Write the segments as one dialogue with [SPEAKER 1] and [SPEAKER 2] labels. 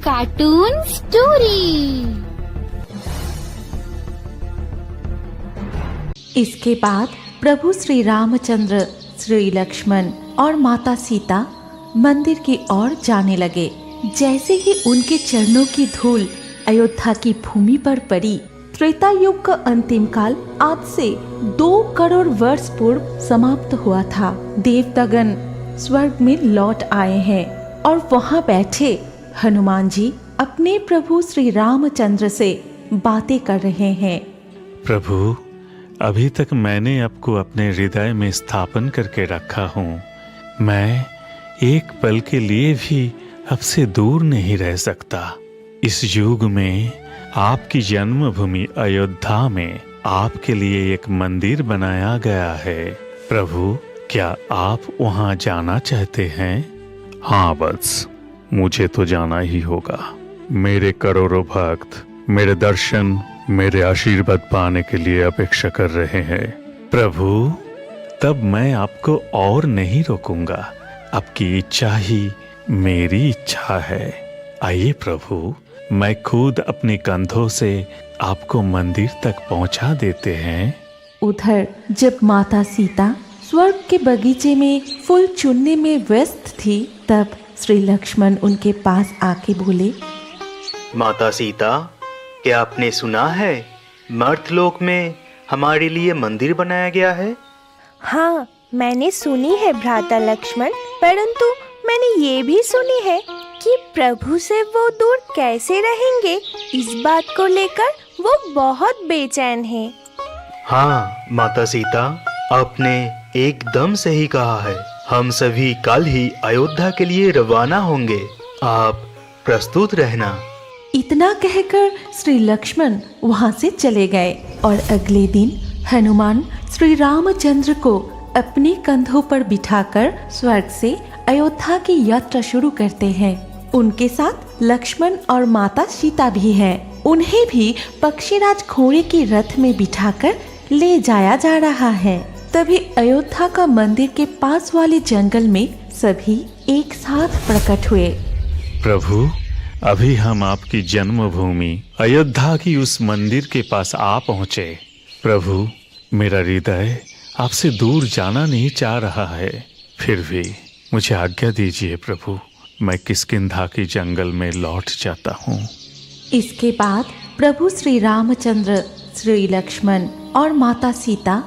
[SPEAKER 1] Cartoon story.
[SPEAKER 2] इसके बाद प्रभु श्री रामचंद्र, श्री लक्ष्मण और माता सीता मंदिर की ओर जाने लगे। जैसे ही उनके चरणों की धूल अयोध्या की भूमि पर पड़ी, त्रेता युग का अंतिम काल आज से 2 करोड़ वर्ष पूर्व समाप्त हुआ था। देवतागण स्वर्ग में लौट आए हैं और वहां बैठे हनुमान जी अपने प्रभु श्री रामचंद्र से बातें कर रहे हैं।
[SPEAKER 3] प्रभु, अभी तक मैंने आपको अपने हृदय में स्थापन करके रखा हूँ। मैं एक पल के लिए भी आपसे दूर नहीं रह सकता। इस युग में आपकी जन्मभूमि अयोध्या में आपके लिए एक मंदिर बनाया गया है। प्रभु, क्या आप वहाँ जाना चाहते हैं? हाँ वत्स, मुझे तो जाना ही होगा। मेरे करोड़ों भक्त मेरे दर्शन, मेरे आशीर्वाद पाने के लिए अपेक्षा कर रहे हैं। प्रभु, तब मैं आपको और नहीं रोकूंगा। आपकी इच्छा ही मेरी इच्छा है। आइए प्रभु, मैं खुद अपने कंधों से आपको मंदिर तक पहुंचा देते हैं।
[SPEAKER 2] उधर जब माता सीता स्वर्ग के बगीचे में फूल चुनने में व्यस्त थी, तब श्री लक्ष्मण उनके पास आके बोले,
[SPEAKER 4] माता सीता, क्या आपने सुना है मर्त्यलोक में हमारे लिए मंदिर बनाया गया है?
[SPEAKER 5] हाँ, मैंने सुनी है भ्राता लक्ष्मण, परंतु मैंने ये भी सुनी है कि प्रभु से वो दूर कैसे रहेंगे, इस बात को लेकर वो बहुत बेचैन हैं।
[SPEAKER 4] हाँ माता सीता, आपने एकदम सही कहा है। हम सभी कल ही अयोध्या के लिए रवाना होंगे। आप प्रस्तुत रहना।
[SPEAKER 2] इतना कहकर श्री लक्ष्मण वहां से चले गए और अगले दिन हनुमान श्री रामचंद्र को अपने कंधों पर बिठाकर स्वर्ग से अयोध्या की यात्रा शुरू करते हैं। उनके साथ लक्ष्मण और माता सीता भी हैं। उन्हें भी पक्षीराज घोड़े की रथ में बिठाकर ले जाया जा रहा है। तभी अयोध्या का मंदिर के पास वाले जंगल में सभी एक साथ प्रकट हुए।
[SPEAKER 3] प्रभु, अभी हम आपकी जन्मभूमि अयोध्या की उस मंदिर के पास आ पहुँचे। प्रभु, मेरा हृदय आपसे दूर जाना नहीं चाह रहा है, फिर भी मुझे आज्ञा दीजिए प्रभु, मैं किष्किंधा की जंगल में लौट जाता हूँ।
[SPEAKER 2] इसके बाद प्रभु श्री रामचंद्र, श्री लक्ष्मण और माता सीता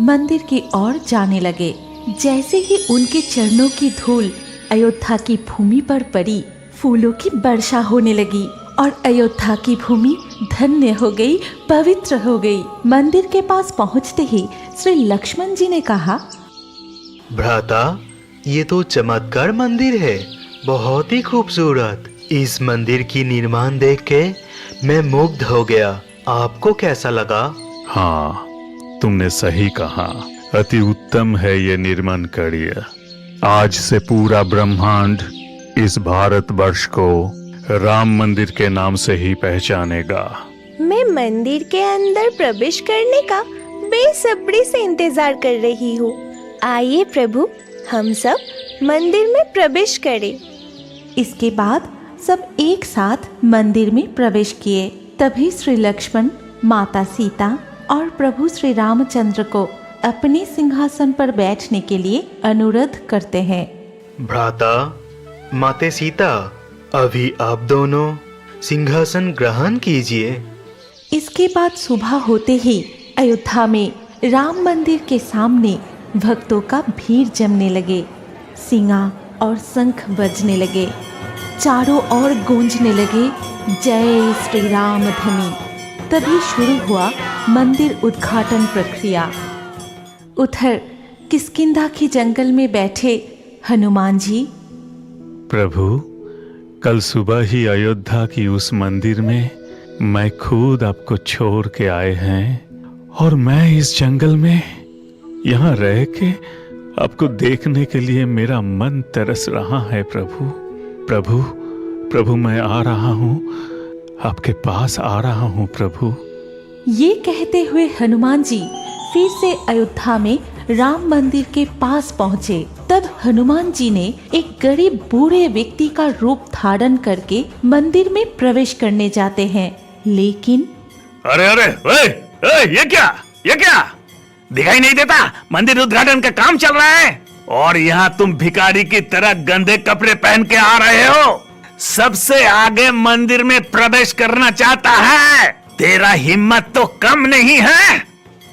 [SPEAKER 2] मंदिर की ओर जाने लगे। जैसे ही उनके चरणों की धूल अयोध्या की भूमि पर पड़ी, फूलों की वर्षा होने लगी और अयोध्या की भूमि धन्य हो गई, पवित्र हो गई। मंदिर के पास पहुंचते ही श्री लक्ष्मण जी ने कहा,
[SPEAKER 4] भ्राता, ये तो चमत्कार मंदिर है, बहुत ही खूबसूरत। इस मंदिर की निर्माण देख के मैं मुग्ध हो गया। आपको कैसा लगा?
[SPEAKER 3] हाँ, तुमने सही कहा। अति उत्तम है ये निर्माण कार्य। आज से पूरा ब्रह्मांड इस भारतवर्ष को राम मंदिर के नाम से ही पहचानेगा।
[SPEAKER 5] मैं मंदिर के अंदर प्रवेश करने का बेसब्री से इंतजार कर रही हूँ। आइए प्रभु, हम सब मंदिर में प्रवेश करें।
[SPEAKER 2] इसके बाद सब एक साथ मंदिर में प्रवेश किए। तभी श्री लक्ष्मण, माता सीता और प्रभु श्री रामचंद्र को अपने सिंहासन पर बैठने के लिए अनुरोध करते हैं।
[SPEAKER 4] भ्राता, माते सीता, अभी आप दोनों सिंहासन ग्रहण कीजिए।
[SPEAKER 2] इसके बाद सुबह होते ही अयोध्या में राम मंदिर के सामने भक्तों का भीड़ जमने लगे। सींगा और शंख बजने लगे, चारों ओर गूंजने लगे, जय श्री राम ध्वनि। तभी शुरू हुआ मंदिर उद्घाटन प्रक्रिया। उधर किष्किंधा के जंगल में बैठे हनुमान जी,
[SPEAKER 3] प्रभु, कल सुबह ही अयोध्या की उस मंदिर में मैं खुद आपको छोड़ के आए हैं और मैं इस जंगल में यहाँ रह के आपको देखने के लिए मेरा मन तरस रहा है। प्रभु प्रभु प्रभु, मैं आ रहा हूँ, आपके पास आ रहा हूँ प्रभु।
[SPEAKER 2] ये कहते हुए हनुमान जी फिर से अयोध्या में राम मंदिर के पास पहुँचे, तब हनुमान जी ने एक गरीब बूढ़े व्यक्ति का रूप धारण करके मंदिर में प्रवेश करने जाते हैं, लेकिन
[SPEAKER 3] अरे अरे ये क्या दिखाई नहीं देता? मंदिर उद्घाटन का काम चल रहा है और यहाँ तुम भिखारी की तरह गंदे कपड़े पहन के आ रहे हो। सबसे आगे मंदिर में प्रवेश करना चाहता है, तेरा हिम्मत तो कम नहीं है।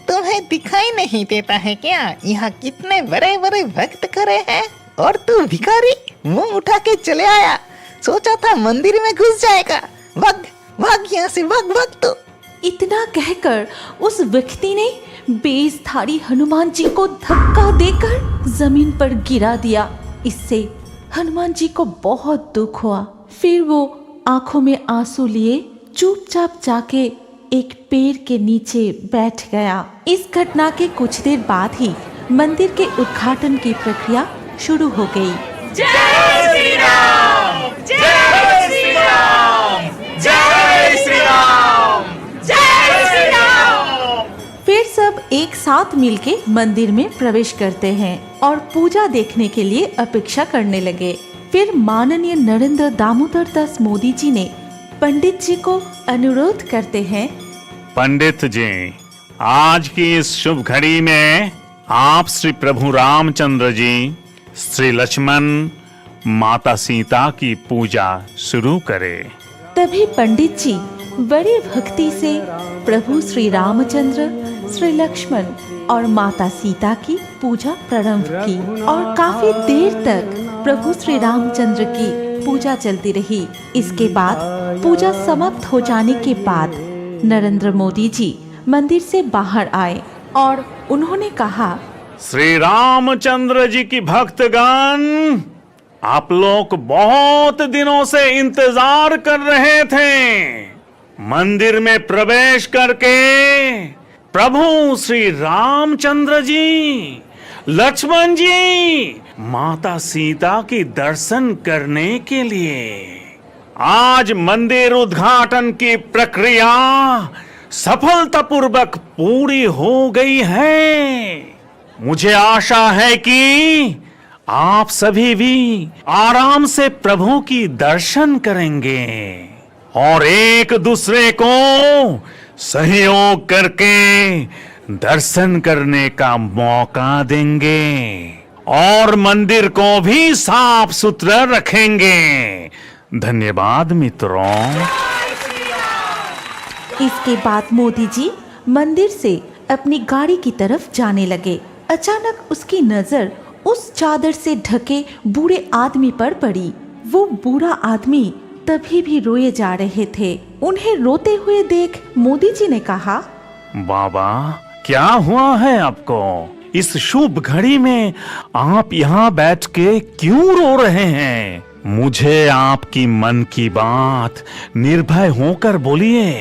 [SPEAKER 6] तुम्हें दिखाई नहीं देता है क्या? यहाँ कितने बड़े बड़े भक्त खड़े हैं और तू भिखारी मुंह उठा के चले आया। सोचा था मंदिर में घुस जाएगा। भाग भाग यहाँ से, भाग भाग। तो
[SPEAKER 2] इतना कहकर उस व्यक्ति ने बेसधारी हनुमान जी को धक्का देकर जमीन पर गिरा दिया। इससे हनुमान जी को बहुत दुख हुआ। फिर वो आंखों में आंसू लिए चुपचाप जाके एक पेड़ के नीचे बैठ गया। इस घटना के कुछ देर बाद ही मंदिर के उद्घाटन की प्रक्रिया शुरू हो गई।
[SPEAKER 7] जय श्री राम, जय श्री राम, जय श्री राम, जय श्री राम।
[SPEAKER 2] फिर सब एक साथ मिलके मंदिर में प्रवेश करते हैं और पूजा देखने के लिए अपेक्षा करने लगे। फिर माननीय नरेंद्र दामोदर दास मोदी जी ने पंडित जी को अनुरोध करते हैं,
[SPEAKER 3] पंडित जी, आज की इस शुभ घड़ी में आप श्री प्रभु रामचंद्र जी, श्री लक्ष्मण, माता सीता की पूजा शुरू करें।
[SPEAKER 2] तभी पंडित जी बड़ी भक्ति से प्रभु श्री रामचंद्र, श्री लक्ष्मण और माता सीता की पूजा प्रारंभ की और काफी देर तक प्रभु श्री रामचंद्र की पूजा चलती रही। इसके बाद पूजा समाप्त हो जाने के बाद नरेंद्र मोदी जी मंदिर से बाहर आए और उन्होंने कहा,
[SPEAKER 3] श्री रामचंद्र जी की भक्तगण, आप लोग बहुत दिनों से इंतजार कर रहे थे। मंदिर में प्रवेश करके प्रभु श्री रामचंद्र जी, लक्ष्मण जी, माता सीता की दर्शन करने के लिए आज मंदिर उद्घाटन की प्रक्रिया सफलतापूर्वक पूरी हो गई है। मुझे आशा है कि आप सभी भी आराम से प्रभु की दर्शन करेंगे और एक दूसरे को सहयोग करके दर्शन करने का मौका देंगे और मंदिर को भी साफ सुथरा रखेंगे। धन्यवाद मित्रों।
[SPEAKER 2] इसके बाद मोदी जी मंदिर से अपनी गाड़ी की तरफ जाने लगे। अचानक उसकी नजर उस चादर से ढके बूढ़े आदमी पर पड़ी। वो बूढ़ा आदमी तभी भी रोए जा रहे थे। उन्हें रोते हुए देख मोदी जी ने कहा,
[SPEAKER 3] बाबा, क्या हुआ है आपको? इस शुभ घड़ी में आप यहाँ बैठ के क्यों रो रहे हैं? मुझे आपकी मन की बात निर्भय होकर बोलिए।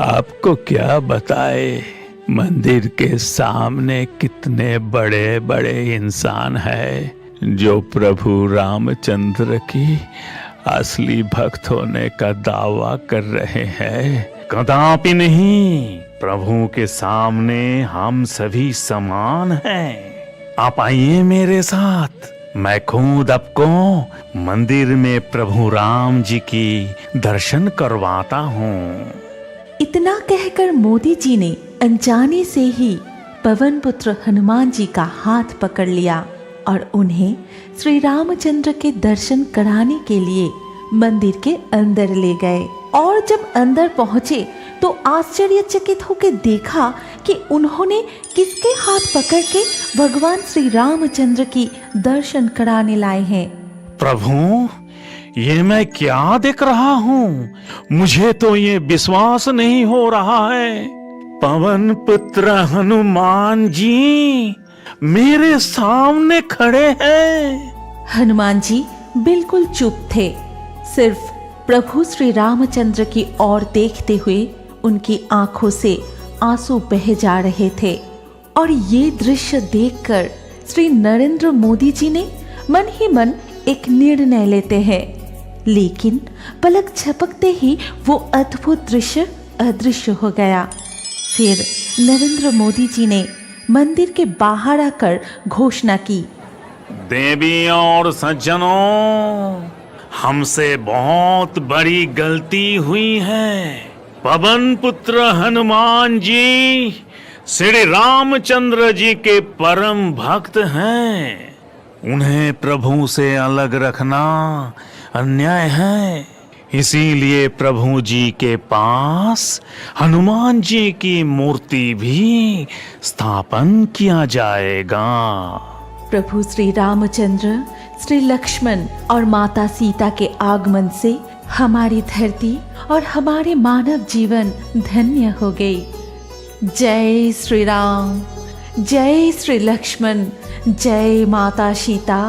[SPEAKER 8] आपको क्या बताए, मंदिर के सामने कितने बड़े बड़े इंसान हैं जो प्रभु रामचंद्र की असली भक्त होने का दावा कर रहे हैं।
[SPEAKER 3] कदापि नहीं, प्रभु के सामने हम सभी समान हैं। आप आइए मेरे साथ, मैं खुद आपको मंदिर में प्रभु राम जी की दर्शन करवाता हूँ।
[SPEAKER 2] इतना कहकर मोदी जी ने अनजाने से ही पवन पुत्र हनुमान जी का हाथ पकड़ लिया और उन्हें श्री रामचंद्र के दर्शन कराने के लिए मंदिर के अंदर ले गए। और जब अंदर पहुंचे तो आश्चर्यचकित होकर देखा कि उन्होंने किसके हाथ पकड़ के भगवान श्री रामचंद्र की दर्शन कराने लाए हैं।
[SPEAKER 3] प्रभु, ये मैं क्या देख रहा हूँ? मुझे तो ये विश्वास नहीं हो रहा है। पवन पुत्र हनुमान जी मेरे सामने खड़े हैं।
[SPEAKER 2] हनुमान जी बिल्कुल चुप थे, सिर्फ प्रभु श्री रामचंद्र की ओर देखते हुए उनकी आंखों से आंसू बह जा रहे थे। और ये दृश्य देखकर श्री नरेंद्र मोदी जी ने मन ही मन एक निर्णय लेते हैं, लेकिन पलक झपकते ही वो अद्भुत दृश्य अदृश्य हो गया। फिर नरेंद्र मोदी जी ने मंदिर के बाहर आकर घोषणा की,
[SPEAKER 3] देवी और सज्जनों, हमसे बहुत बड़ी गलती हुई है। पवन पुत्र हनुमान जी श्री रामचंद्र जी के परम भक्त हैं। उन्हें प्रभु से अलग रखना अन्याय है। इसीलिए प्रभु जी के पास हनुमान जी की मूर्ति भी स्थापन किया जाएगा।
[SPEAKER 2] प्रभु श्री रामचंद्र, श्री लक्ष्मण और माता सीता के आगमन से हमारी धरती और हमारे मानव जीवन धन्य हो गई। जय श्री राम, जय श्री लक्ष्मण, जय माता सीता।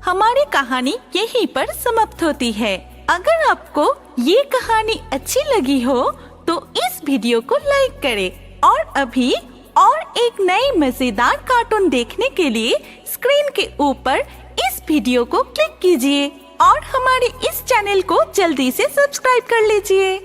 [SPEAKER 9] हमारी कहानी यहीं पर समाप्त होती है। अगर आपको ये कहानी अच्छी लगी हो तो इस वीडियो को लाइक करें और अभी और एक नई मजेदार कार्टून देखने के लिए स्क्रीन के ऊपर इस वीडियो को क्लिक कीजिए और हमारे इस चैनल को जल्दी से सब्सक्राइब कर लीजिए।